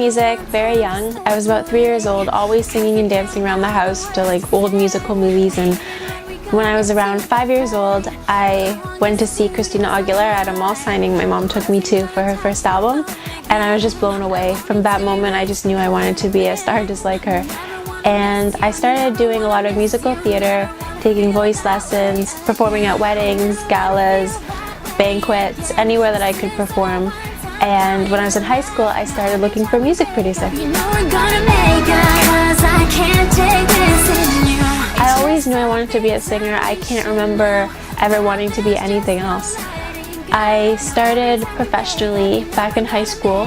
music very young. I was about 3 years old, always singing and dancing around the house to like old musical movies. And when I was around 5 years old, I went to see Christina Aguilera at a mall signing my mom took me to for her first album, and I was just blown away. From that moment, I just knew I wanted to be a star just like her. And I started doing a lot of musical theater, taking voice lessons, performing at weddings, galas, banquets, anywhere that I could perform. And when I was in high school, I started looking for a music producer. I always knew I wanted to be a singer. I can't remember ever wanting to be anything else. I started professionally back in high school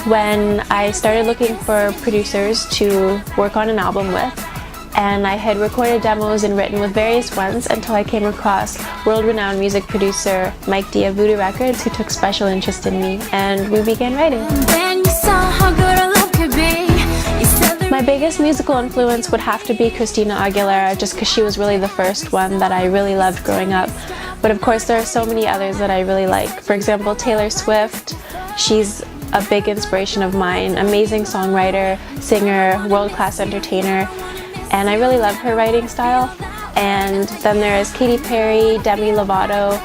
when I started looking for producers to work on an album with. And I had recorded demos and written with various ones until I came across world-renowned music producer Mike D of Voodoo Records, who took special interest in me, and we began writing. My biggest musical influence would have to be Christina Aguilera, just because she was really the first one that I really loved growing up. But of course there are so many others that I really like. For example, Taylor Swift. She's a big inspiration of mine. Amazing songwriter, singer, world-class entertainer. And I really love her writing style. And then there's Katy Perry, Demi Lovato,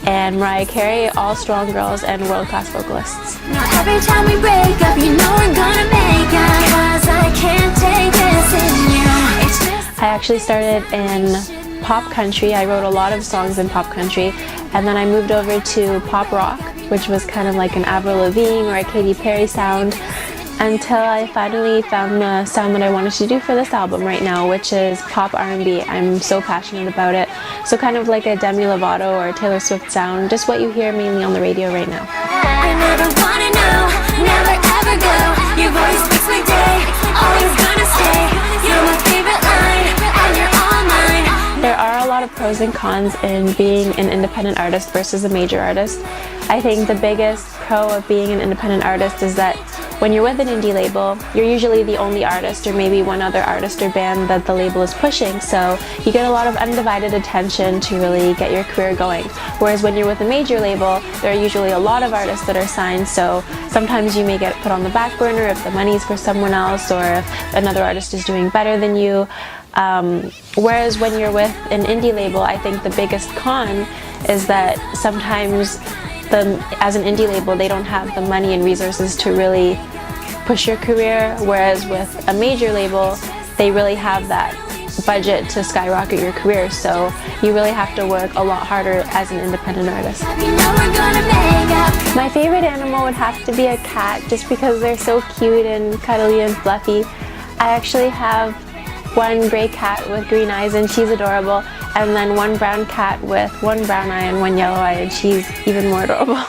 and Mariah Carey, all strong girls and world-class vocalists. Now every time we break up, you know we're gonna make up, 'cause I can't take this anymore. It's just I actually started in pop country. I wrote a lot of songs in pop country, and then I moved over to pop rock, which was kind of like an Avril Lavigne or a Katy Perry sound, until I finally found the sound that I wanted to do for this album right now, which is pop R&B. I'm so passionate about it. So kind of like a Demi Lovato or a Taylor Swift sound, just what you hear mainly on the radio right now. I never wanna know, never ever go. Your voice makes my day, always gonna stay. You're my favorite line, and you're all mine. There are a lot of pros and cons in being an independent artist versus a major artist. I think the biggest pro of being an independent artist is that when you're with an indie label, you're usually the only artist or maybe one other artist or band that the label is pushing, so you get a lot of undivided attention to really get your career going. Whereas when you're with a major label, there are usually a lot of artists that are signed, so sometimes you may get put on the back burner if the money's for someone else or if another artist is doing better than you. Whereas when you're with an indie label, I think the biggest con is that sometimes as an indie label, they don't have the money and resources to really push your career, whereas with a major label, they really have that budget to skyrocket your career, so you really have to work a lot harder as an independent artist. My favorite animal would have to be a cat, just because they're so cute and cuddly and fluffy. I actually have one gray cat with green eyes, and she's adorable, and then one brown cat with one brown eye and one yellow eye, and she's even more adorable.